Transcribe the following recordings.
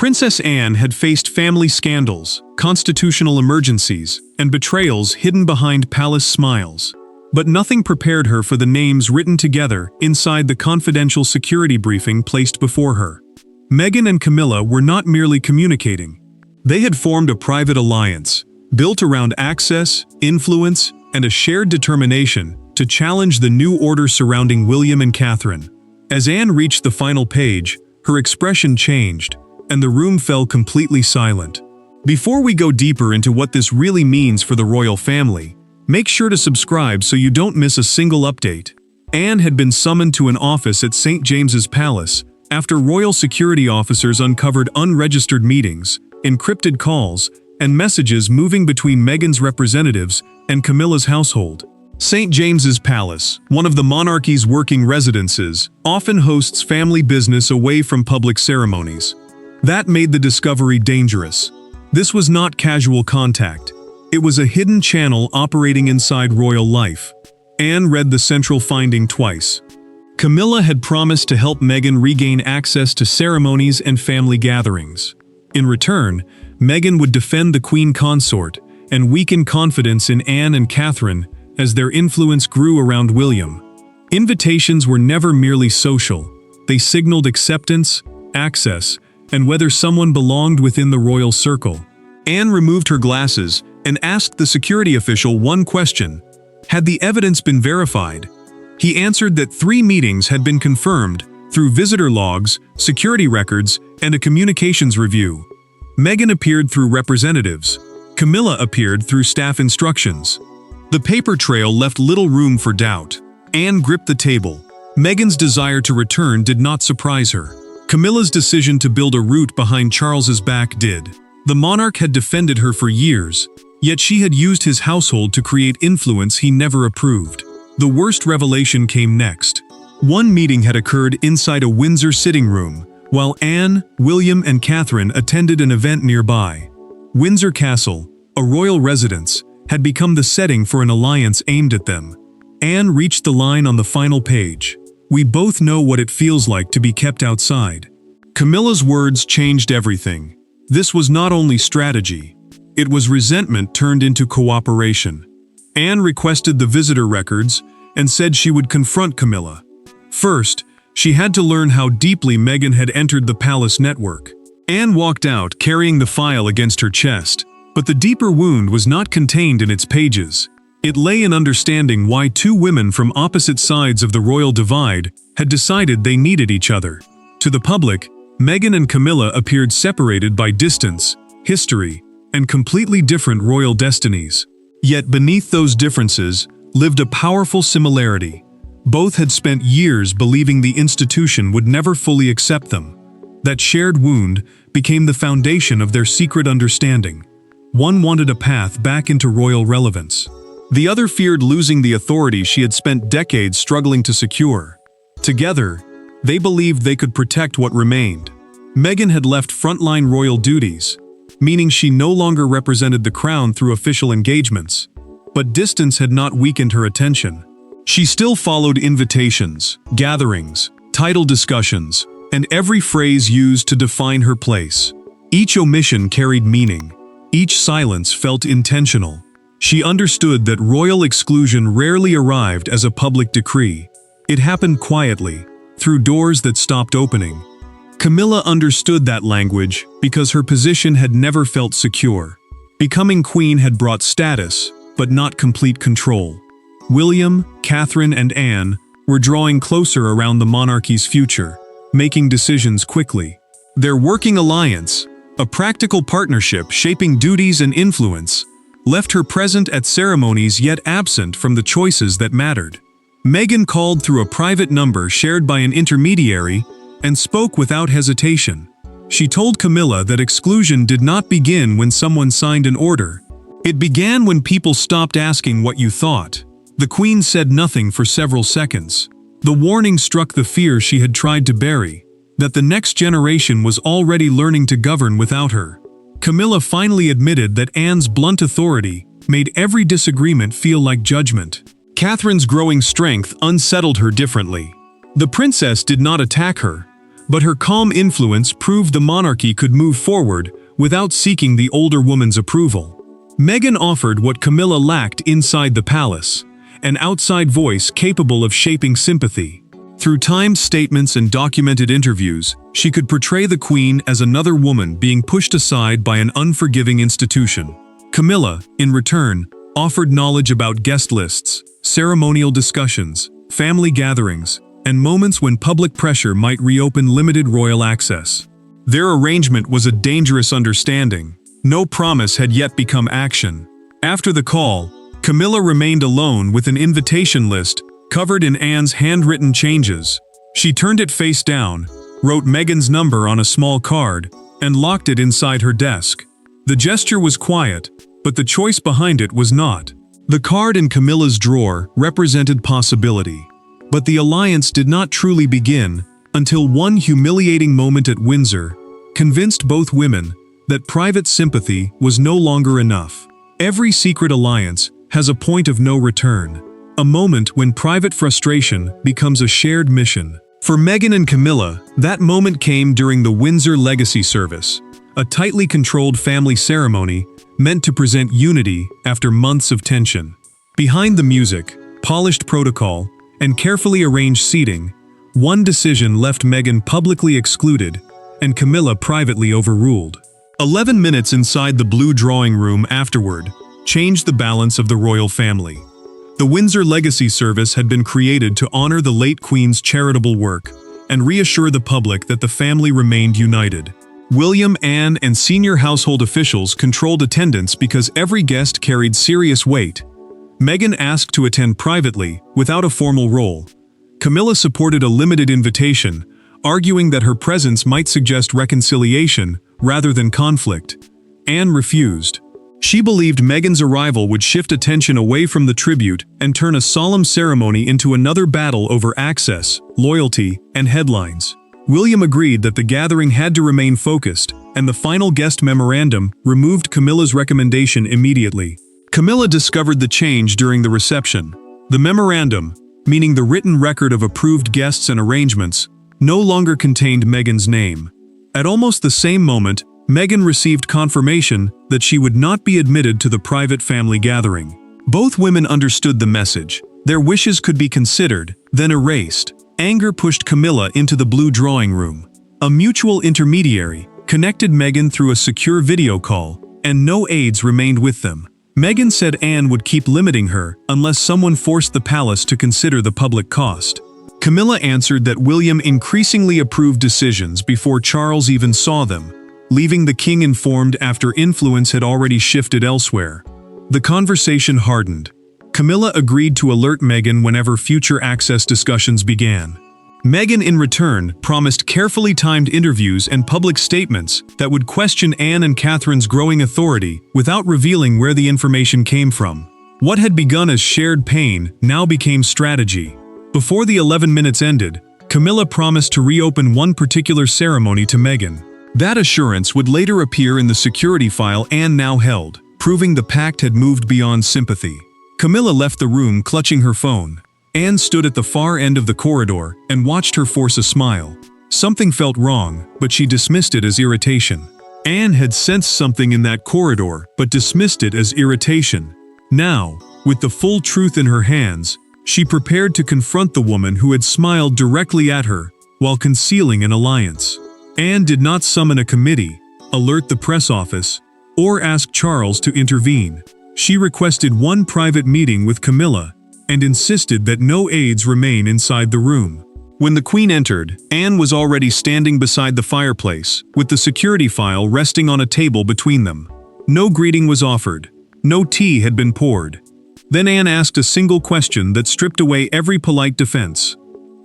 Princess Anne had faced family scandals, constitutional emergencies, and betrayals hidden behind palace smiles. But nothing prepared her for the names written together inside the confidential security briefing placed before her. Meghan and Camilla were not merely communicating. They had formed a private alliance, built around access, influence, and a shared determination to challenge the new order surrounding William and Catherine. As Anne reached the final page, her expression changed, and the room fell completely silent. Before we go deeper into what this really means for the royal family, make sure to subscribe so you don't miss a single update. Anne had been summoned to an office at St. James's Palace after royal security officers uncovered unregistered meetings, encrypted calls, and messages moving between Meghan's representatives and Camilla's household. St. James's Palace, one of the monarchy's working residences, often hosts family business away from public ceremonies. That made the discovery dangerous. This was not casual contact. It was a hidden channel operating inside royal life. Anne read the central finding twice. Camilla had promised to help Meghan regain access to ceremonies and family gatherings. In return, Meghan would defend the Queen Consort and weaken confidence in Anne and Catherine as their influence grew around William. Invitations were never merely social. They signaled acceptance, access, and whether someone belonged within the royal circle. Anne removed her glasses and asked the security official one question. Had the evidence been verified? He answered that 3 meetings had been confirmed through visitor logs, security records, and a communications review. Meghan appeared through representatives. Camilla appeared through staff instructions. The paper trail left little room for doubt. Anne gripped the table. Meghan's desire to return did not surprise her. Camilla's decision to build a route behind Charles's back did. The monarch had defended her for years, yet she had used his household to create influence he never approved. The worst revelation came next. One meeting had occurred inside a Windsor sitting room, while Anne, William, and Catherine attended an event nearby. Windsor Castle, a royal residence, had become the setting for an alliance aimed at them. Anne reached the line on the final page. "We both know what it feels like to be kept outside." Camilla's words changed everything. This was not only strategy. It was resentment turned into cooperation. Anne requested the visitor records and said she would confront Camilla. First, she had to learn how deeply Meghan had entered the palace network. Anne walked out carrying the file against her chest, but the deeper wound was not contained in its pages. It lay in understanding why 2 women from opposite sides of the royal divide had decided they needed each other. To the public, Meghan and Camilla appeared separated by distance, history, and completely different royal destinies. Yet beneath those differences lived a powerful similarity. Both had spent years believing the institution would never fully accept them. That shared wound became the foundation of their secret understanding. One wanted a path back into royal relevance. The other feared losing the authority she had spent decades struggling to secure. Together, they believed they could protect what remained. Meghan had left frontline royal duties, meaning she no longer represented the crown through official engagements. But distance had not weakened her attention. She still followed invitations, gatherings, title discussions, and every phrase used to define her place. Each omission carried meaning. Each silence felt intentional. She understood that royal exclusion rarely arrived as a public decree. It happened quietly, through doors that stopped opening. Camilla understood that language because her position had never felt secure. Becoming queen had brought status, but not complete control. William, Catherine, and Anne were drawing closer around the monarchy's future, making decisions quickly. Their working alliance, a practical partnership shaping duties and influence, left her present at ceremonies yet absent from the choices that mattered. Meghan called through a private number shared by an intermediary and spoke without hesitation. She told Camilla that exclusion did not begin when someone signed an order. It began when people stopped asking what you thought. The Queen said nothing for several seconds. The warning struck the fear she had tried to bury, that the next generation was already learning to govern without her. Camilla finally admitted that Anne's blunt authority made every disagreement feel like judgment. Catherine's growing strength unsettled her differently. The princess did not attack her, But her calm influence proved the monarchy could move forward without seeking the older woman's approval. Meghan offered what Camilla lacked inside the palace, an outside voice capable of shaping sympathy. Through timed statements and documented interviews, she could portray the Queen as another woman being pushed aside by an unforgiving institution. Camilla, in return, offered knowledge about guest lists, ceremonial discussions, family gatherings, and moments when public pressure might reopen limited royal access. Their arrangement was a dangerous understanding. No promise had yet become action. After the call, Camilla remained alone with an invitation list covered in Anne's handwritten changes. She turned it face down, wrote Meghan's number on a small card, and locked it inside her desk. The gesture was quiet, but the choice behind it was not. The card in Camilla's drawer represented possibility. But the alliance did not truly begin until one humiliating moment at Windsor convinced both women that private sympathy was no longer enough. Every secret alliance has a point of no return, a moment when private frustration becomes a shared mission. For Meghan and Camilla, that moment came during the Windsor Legacy Service, a tightly controlled family ceremony meant to present unity after months of tension. Behind the music, polished protocol, and carefully arranged seating, one decision left Meghan publicly excluded and Camilla privately overruled. 11 minutes inside the blue drawing room afterward changed the balance of the royal family. The Windsor Legacy Service had been created to honor the late Queen's charitable work and reassure the public that the family remained united. William, Anne, and senior household officials controlled attendance because every guest carried serious weight. Meghan asked to attend privately, without a formal role. Camilla supported a limited invitation, arguing that her presence might suggest reconciliation rather than conflict. Anne refused. She believed Meghan's arrival would shift attention away from the tribute and turn a solemn ceremony into another battle over access, loyalty, and headlines. William agreed that the gathering had to remain focused, and the final guest memorandum removed Camilla's recommendation immediately. Camilla discovered the change during the reception. The memorandum, meaning the written record of approved guests and arrangements, no longer contained Meghan's name. At almost the same moment, Meghan received confirmation that she would not be admitted to the private family gathering. Both women understood the message. Their wishes could be considered, then erased. Anger pushed Camilla into the blue drawing room. A mutual intermediary connected Meghan through a secure video call, and no aides remained with them. Meghan said Anne would keep limiting her unless someone forced the palace to consider the public cost. Camilla answered that William increasingly approved decisions before Charles even saw them, leaving the king informed after influence had already shifted elsewhere. The conversation hardened. Camilla agreed to alert Meghan whenever future access discussions began. Meghan, in return, promised carefully timed interviews and public statements that would question Anne and Catherine's growing authority without revealing where the information came from. What had begun as shared pain now became strategy. Before the 11 minutes ended, Camilla promised to reopen one particular ceremony to Meghan. That assurance would later appear in the security file Anne now held, proving the pact had moved beyond sympathy. Camilla left the room clutching her phone. Anne stood at the far end of the corridor and watched her force a smile. Something felt wrong, but she dismissed it as irritation. Anne had sensed something in that corridor, but dismissed it as irritation. Now, with the full truth in her hands, she prepared to confront the woman who had smiled directly at her while concealing an alliance. Anne did not summon a committee, alert the press office, or ask Charles to intervene. She requested one private meeting with Camilla and insisted that no aides remain inside the room. When the Queen entered, Anne was already standing beside the fireplace, with the security file resting on a table between them. No greeting was offered. No tea had been poured. Then Anne asked a single question that stripped away every polite defense.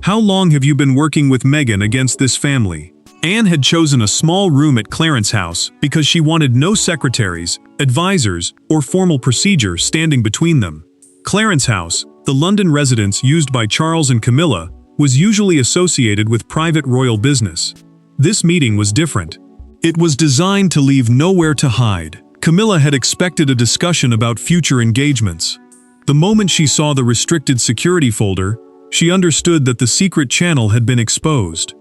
"How long have you been working with Meghan against this family?" Anne had chosen a small room at Clarence House because she wanted no secretaries, advisors, or formal procedure standing between them. Clarence House, the London residence used by Charles and Camilla, was usually associated with private royal business. This meeting was different. It was designed to leave nowhere to hide. Camilla had expected a discussion about future engagements. The moment she saw the restricted security folder, she understood that the secret channel had been exposed.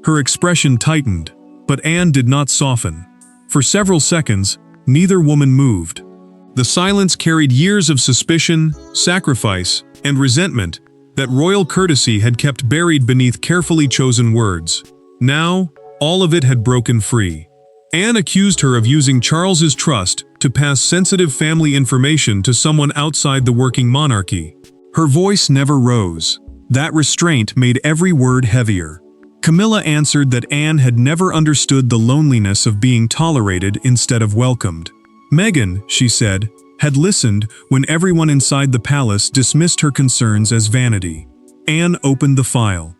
Her expression tightened, but Anne did not soften. For several seconds, neither woman moved. The silence carried years of suspicion, sacrifice, and resentment that royal courtesy had kept buried beneath carefully chosen words. Now, all of it had broken free. Anne accused her of using Charles's trust to pass sensitive family information to someone outside the working monarchy. Her voice never rose. That restraint made every word heavier. Camilla answered that Anne had never understood the loneliness of being tolerated instead of welcomed. Meghan, she said, had listened when everyone inside the palace dismissed her concerns as vanity. Anne opened the file.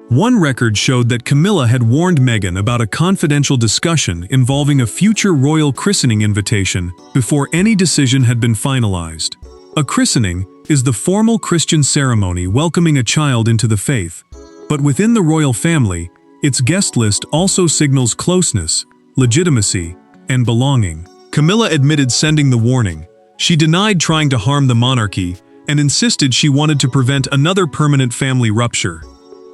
One record showed that Camilla had warned Meghan about a confidential discussion involving a future royal christening invitation before any decision had been finalized. A christening is the formal Christian ceremony welcoming a child into the faith, but within the royal family, its guest list also signals closeness, legitimacy, and belonging. Camilla admitted sending the warning. She denied trying to harm the monarchy and insisted she wanted to prevent another permanent family rupture.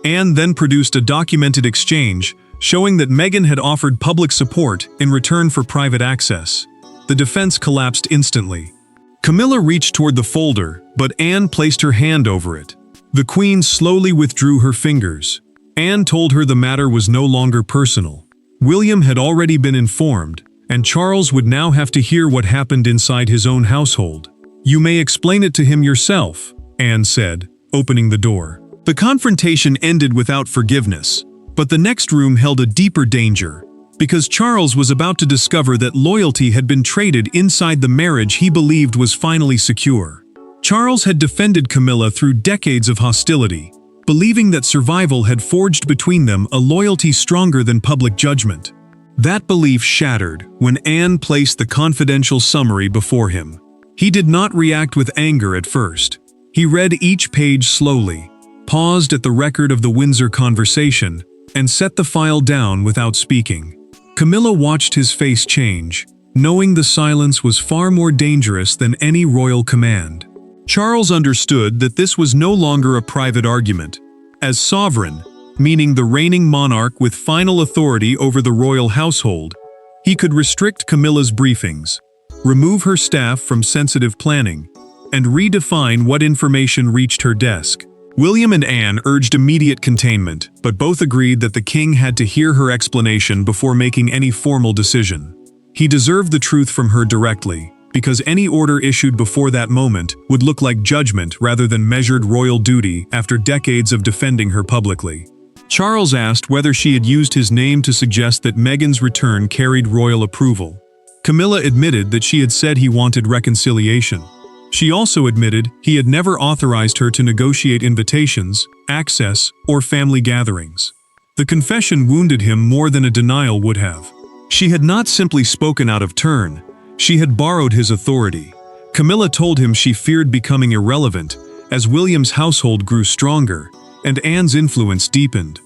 Anne then produced a documented exchange showing that Meghan had offered public support in return for private access. The defense collapsed instantly. Camilla reached toward the folder, but Anne placed her hand over it. The Queen slowly withdrew her fingers. Anne told her the matter was no longer personal. William had already been informed, and Charles would now have to hear what happened inside his own household. "You may explain it to him yourself," Anne said, opening the door. The confrontation ended without forgiveness, but the next room held a deeper danger, because Charles was about to discover that loyalty had been traded inside the marriage he believed was finally secure. Charles had defended Camilla through decades of hostility, believing that survival had forged between them a loyalty stronger than public judgment. That belief shattered when Anne placed the confidential summary before him. He did not react with anger at first. He read each page slowly, paused at the record of the Windsor conversation, and set the file down without speaking. Camilla watched his face change, knowing the silence was far more dangerous than any royal command. Charles understood that this was no longer a private argument. As sovereign, meaning the reigning monarch with final authority over the royal household, he could restrict Camilla's briefings, remove her staff from sensitive planning, and redefine what information reached her desk. William and Anne urged immediate containment, but both agreed that the king had to hear her explanation before making any formal decision. He deserved the truth from her directly, because any order issued before that moment would look like judgment rather than measured royal duty after decades of defending her publicly. Charles asked whether she had used his name to suggest that Meghan's return carried royal approval. Camilla admitted that she had said he wanted reconciliation. She also admitted he had never authorized her to negotiate invitations, access, or family gatherings. The confession wounded him more than a denial would have. She had not simply spoken out of turn, she had borrowed his authority. Camilla told him she feared becoming irrelevant as William's household grew stronger and Anne's influence deepened.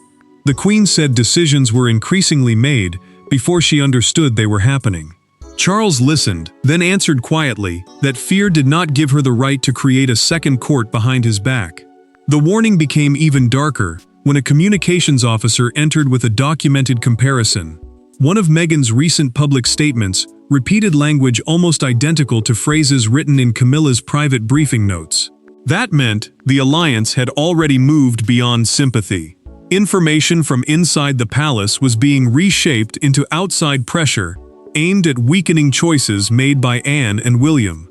The Queen said decisions were increasingly made before she understood they were happening. Charles listened, then answered quietly that fear did not give her the right to create a second court behind his back. The warning became even darker when a communications officer entered with a documented comparison. One of Meghan's recent public statements repeated language almost identical to phrases written in Camilla's private briefing notes. That meant the alliance had already moved beyond sympathy. Information from inside the palace was being reshaped into outside pressure, aimed at weakening choices made by Anne and William.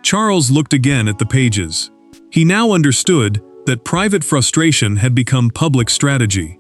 Charles looked again at the pages. He now understood that private frustration had become public strategy.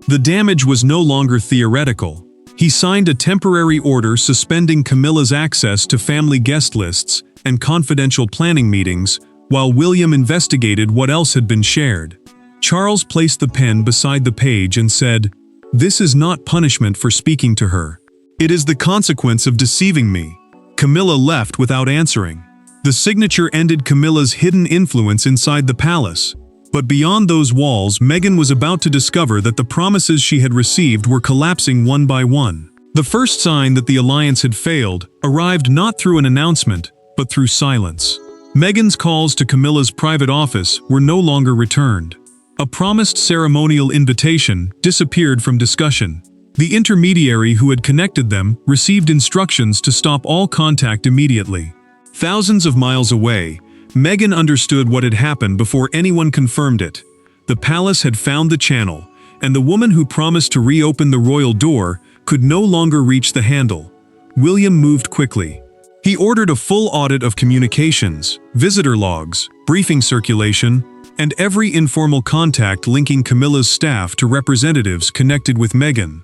The damage was no longer theoretical. He signed a temporary order suspending Camilla's access to family guest lists and confidential planning meetings, while William investigated what else had been shared. Charles placed the pen beside the page and said, "This is not punishment for speaking to her. It is the consequence of deceiving me." Camilla left without answering. The signature ended Camilla's hidden influence inside the palace. But beyond those walls, Meghan was about to discover that the promises she had received were collapsing one by one. The first sign that the alliance had failed arrived not through an announcement, but through silence. Meghan's calls to Camilla's private office were no longer returned. A promised ceremonial invitation disappeared from discussion. The intermediary who had connected them received instructions to stop all contact immediately. Thousands of miles away, Meghan understood what had happened before anyone confirmed it. The palace had found the channel, and the woman who promised to reopen the royal door could no longer reach the handle. William moved quickly. He ordered a full audit of communications, visitor logs, briefing circulation, and every informal contact linking Camilla's staff to representatives connected with Meghan.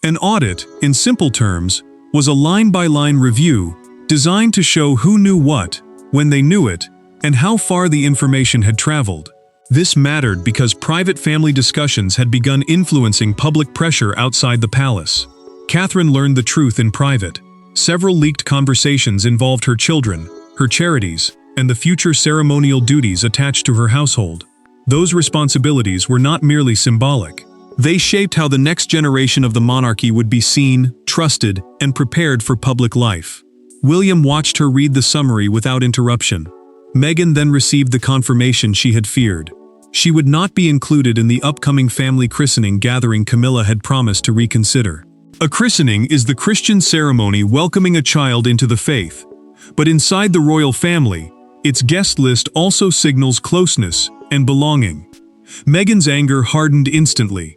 An audit, in simple terms, was a line-by-line review designed to show who knew what, when they knew it, and how far the information had traveled. This mattered because private family discussions had begun influencing public pressure outside the palace. Catherine learned the truth in private. Several leaked conversations involved her children, her charities, and the future ceremonial duties attached to her household. Those responsibilities were not merely symbolic. They shaped how the next generation of the monarchy would be seen, trusted, and prepared for public life. William watched her read the summary without interruption. Meghan then received the confirmation she had feared. She would not be included in the upcoming family christening gathering Camilla had promised to reconsider. A christening is the Christian ceremony welcoming a child into the faith. But inside the royal family, its guest list also signals closeness and belonging. Meghan's anger hardened instantly.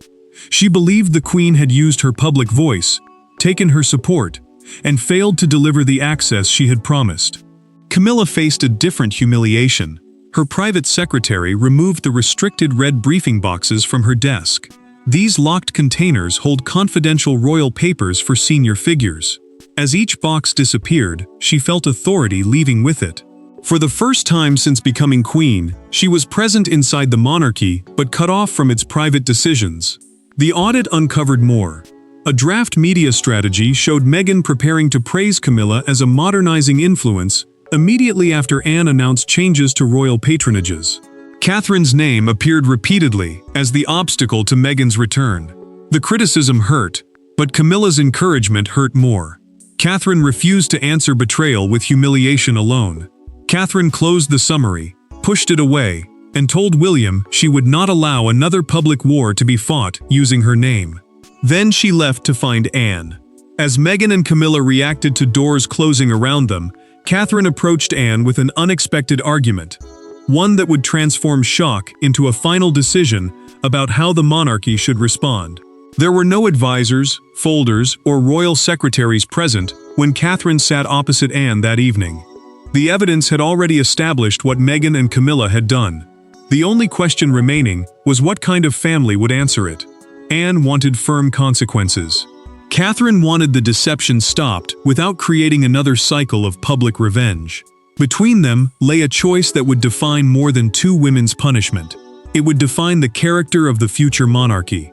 She believed the Queen had used her public voice, taken her support, and failed to deliver the access she had promised. Camilla faced a different humiliation. Her private secretary removed the restricted red briefing boxes from her desk. These locked containers hold confidential royal papers for senior figures. As each box disappeared, she felt authority leaving with it. For the first time since becoming queen, she was present inside the monarchy but cut off from its private decisions. The audit uncovered more. A draft media strategy showed Meghan preparing to praise Camilla as a modernizing influence immediately after Anne announced changes to royal patronages. Catherine's name appeared repeatedly as the obstacle to Meghan's return. The criticism hurt, but Camilla's encouragement hurt more. Catherine refused to answer betrayal with humiliation alone. Catherine closed the summary, pushed it away, and told William she would not allow another public war to be fought using her name. Then she left to find Anne. As Meghan and Camilla reacted to doors closing around them, Catherine approached Anne with an unexpected argument. One that would transform shock into a final decision about how the monarchy should respond. There were no advisors, folders, or royal secretaries present when Catherine sat opposite Anne that evening. The evidence had already established what Meghan and Camilla had done. The only question remaining was what kind of family would answer it. Anne wanted firm consequences. Catherine wanted the deception stopped without creating another cycle of public revenge. Between them lay a choice that would define more than two women's punishment. It would define the character of the future monarchy.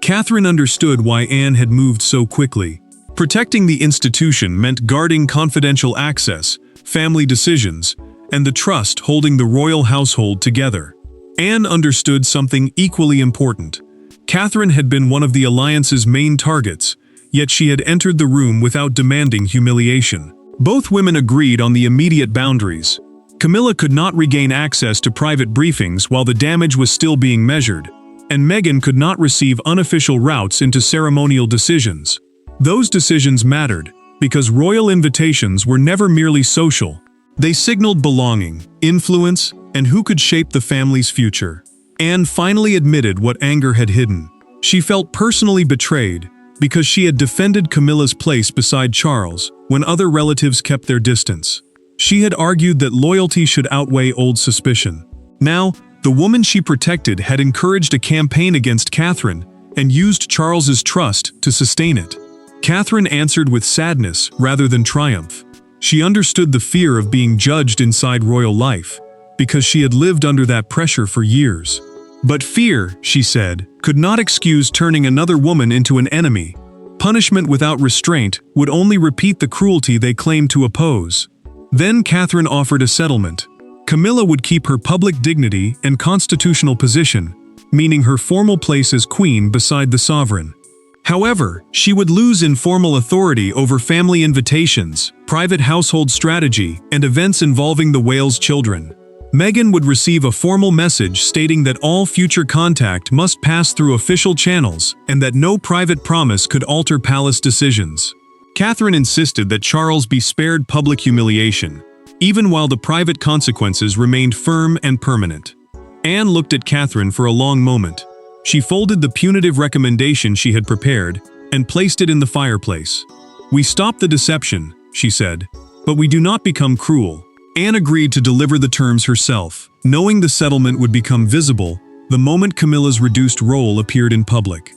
Catherine understood why Anne had moved so quickly. Protecting the institution meant guarding confidential access, family decisions, and the trust holding the royal household together. Anne understood something equally important. Catherine had been one of the alliance's main targets, yet she had entered the room without demanding humiliation. Both women agreed on the immediate boundaries. Camilla could not regain access to private briefings while the damage was still being measured, and Meghan could not receive unofficial routes into ceremonial decisions. Those decisions mattered, because royal invitations were never merely social. They signaled belonging, influence, and who could shape the family's future. Anne finally admitted what anger had hidden. She felt personally betrayed, because she had defended Camilla's place beside Charles when other relatives kept their distance. She had argued that loyalty should outweigh old suspicion. Now, the woman she protected had encouraged a campaign against Catherine and used Charles's trust to sustain it. Catherine answered with sadness rather than triumph. She understood the fear of being judged inside royal life, because she had lived under that pressure for years. But fear, she said, could not excuse turning another woman into an enemy. Punishment without restraint would only repeat the cruelty they claimed to oppose. Then Catherine offered a settlement. Camilla would keep her public dignity and constitutional position, meaning her formal place as queen beside the sovereign. However, she would lose informal authority over family invitations, private household strategy, and events involving the Wales children. Meghan would receive a formal message stating that all future contact must pass through official channels and that no private promise could alter palace decisions. Catherine insisted that Charles be spared public humiliation, even while the private consequences remained firm and permanent. Anne looked at Catherine for a long moment. She folded the punitive recommendation she had prepared and placed it in the fireplace. "We stop the deception," she said, "but we do not become cruel." Anne agreed to deliver the terms herself, knowing the settlement would become visible the moment Camilla's reduced role appeared in public.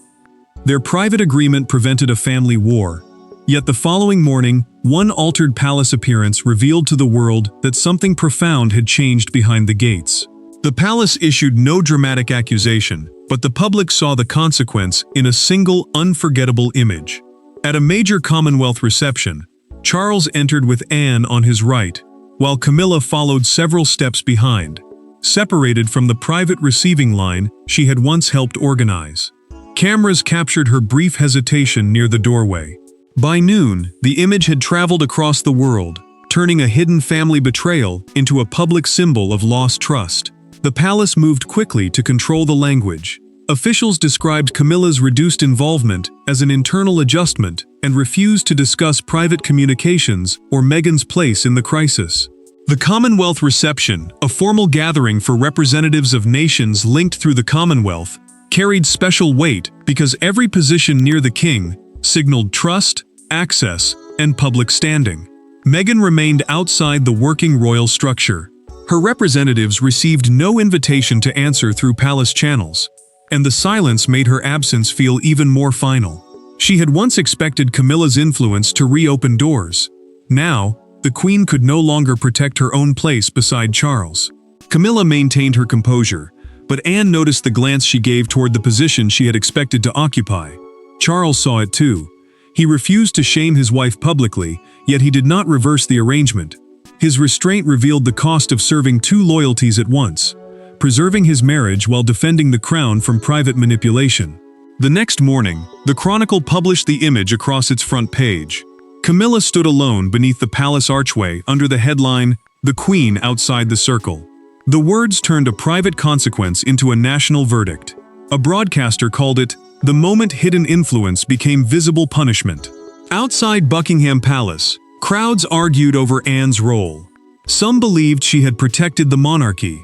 Their private agreement prevented a family war. Yet the following morning, one altered palace appearance revealed to the world that something profound had changed behind the gates. The palace issued no dramatic accusation, but the public saw the consequence in a single, unforgettable image. At a major Commonwealth reception, Charles entered with Anne on his right, while Camilla followed several steps behind, separated from the private receiving line she had once helped organize. Cameras captured her brief hesitation near the doorway. By noon, the image had traveled across the world, turning a hidden family betrayal into a public symbol of lost trust. The palace moved quickly to control the language. Officials described Camilla's reduced involvement as an internal adjustment and refused to discuss private communications or Meghan's place in the crisis. The Commonwealth reception, a formal gathering for representatives of nations linked through the Commonwealth, carried special weight because every position near the king signaled trust, access, and public standing. Meghan remained outside the working royal structure. Her representatives received no invitation to answer through palace channels, and the silence made her absence feel even more final. She had once expected Camilla's influence to reopen doors. Now, the Queen could no longer protect her own place beside Charles. Camilla maintained her composure, but Anne noticed the glance she gave toward the position she had expected to occupy. Charles saw it too. He refused to shame his wife publicly, yet he did not reverse the arrangement. His restraint revealed the cost of serving two loyalties at once, preserving his marriage while defending the crown from private manipulation. The next morning, the Chronicle published the image across its front page. Camilla stood alone beneath the palace archway under the headline, "The Queen Outside the Circle." The words turned a private consequence into a national verdict. A broadcaster called it, "The moment hidden influence became visible punishment." Outside Buckingham Palace, crowds argued over Anne's role. Some believed she had protected the monarchy.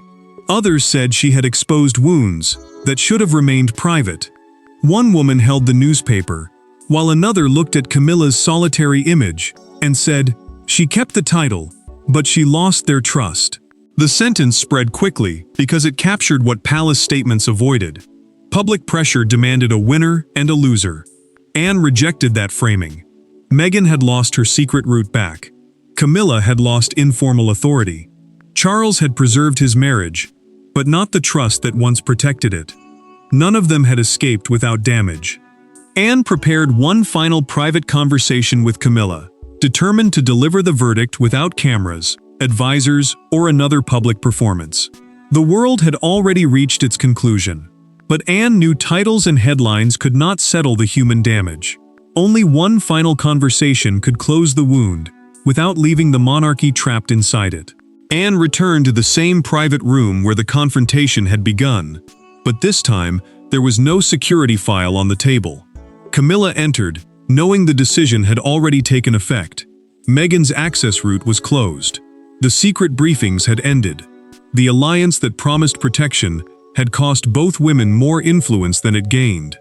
Others said she had exposed wounds that should have remained private. One woman held the newspaper, while another looked at Camilla's solitary image and said, "She kept the title, but she lost their trust." The sentence spread quickly because it captured what palace statements avoided. Public pressure demanded a winner and a loser. Anne rejected that framing. Meghan had lost her secret route back. Camilla had lost informal authority. Charles had preserved his marriage, but not the trust that once protected it. None of them had escaped without damage. Anne prepared one final private conversation with Camilla, determined to deliver the verdict without cameras, advisors, or another public performance. The world had already reached its conclusion, but Anne knew titles and headlines could not settle the human damage. Only one final conversation could close the wound, without leaving the monarchy trapped inside it. Anne returned to the same private room where the confrontation had begun, but this time there was no security file on the table. Camilla entered, knowing the decision had already taken effect. Meghan's access route was closed. The secret briefings had ended. The alliance that promised protection had cost both women more influence than it gained.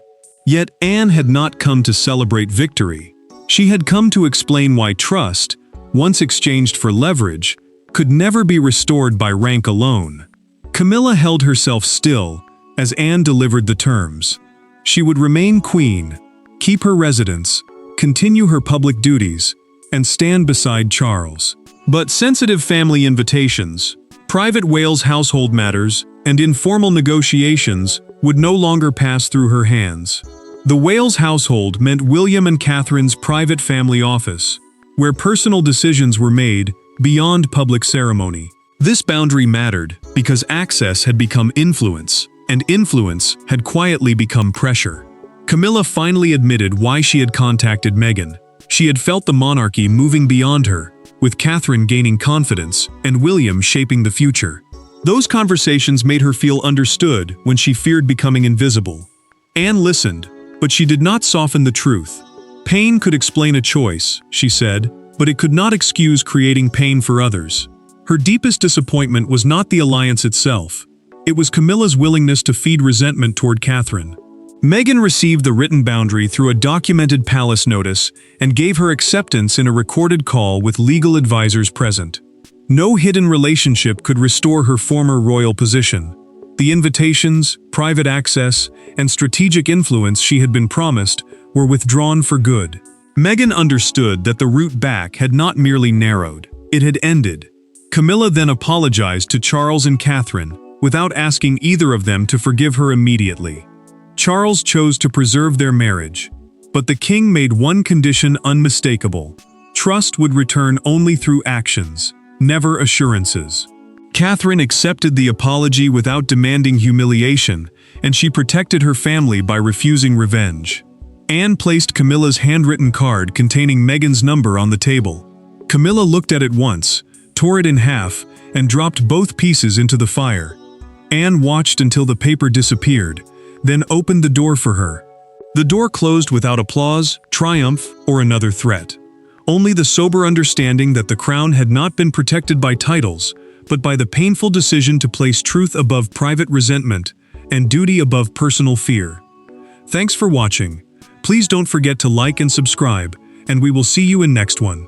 Yet Anne had not come to celebrate victory. She had come to explain why trust, once exchanged for leverage, could never be restored by rank alone. Camilla held herself still as Anne delivered the terms. She would remain queen, keep her residence, continue her public duties, and stand beside Charles. But sensitive family invitations, private Wales household matters, and informal negotiations would no longer pass through her hands. The Wales household meant William and Catherine's private family office, where personal decisions were made beyond public ceremony. This boundary mattered because access had become influence, and influence had quietly become pressure. Camilla finally admitted why she had contacted Meghan. She had felt the monarchy moving beyond her, with Catherine gaining confidence and William shaping the future. Those conversations made her feel understood when she feared becoming invisible. Anne listened, but she did not soften the truth. Pain could explain a choice, she said, but it could not excuse creating pain for others. Her deepest disappointment was not the alliance itself. It was Camilla's willingness to feed resentment toward Catherine. Meghan received the written boundary through a documented palace notice and gave her acceptance in a recorded call with legal advisors present. No hidden relationship could restore her former royal position. The invitations, private access, and strategic influence she had been promised were withdrawn for good. Meghan understood that the route back had not merely narrowed, it had ended. Camilla then apologized to Charles and Catherine, without asking either of them to forgive her immediately. Charles chose to preserve their marriage, but the king made one condition unmistakable: trust would return only through actions, never assurances. Catherine accepted the apology without demanding humiliation, and she protected her family by refusing revenge. Anne placed Camilla's handwritten card containing Meghan's number on the table. Camilla looked at it once, tore it in half, and dropped both pieces into the fire. Anne watched until the paper disappeared, then opened the door for her. The door closed without applause, triumph, or another threat. Only the sober understanding that the crown had not been protected by titles, but by the painful decision to place truth above private resentment and duty above personal fear. Thanks for watching. Please don't forget to like and subscribe, and we will see you in next one.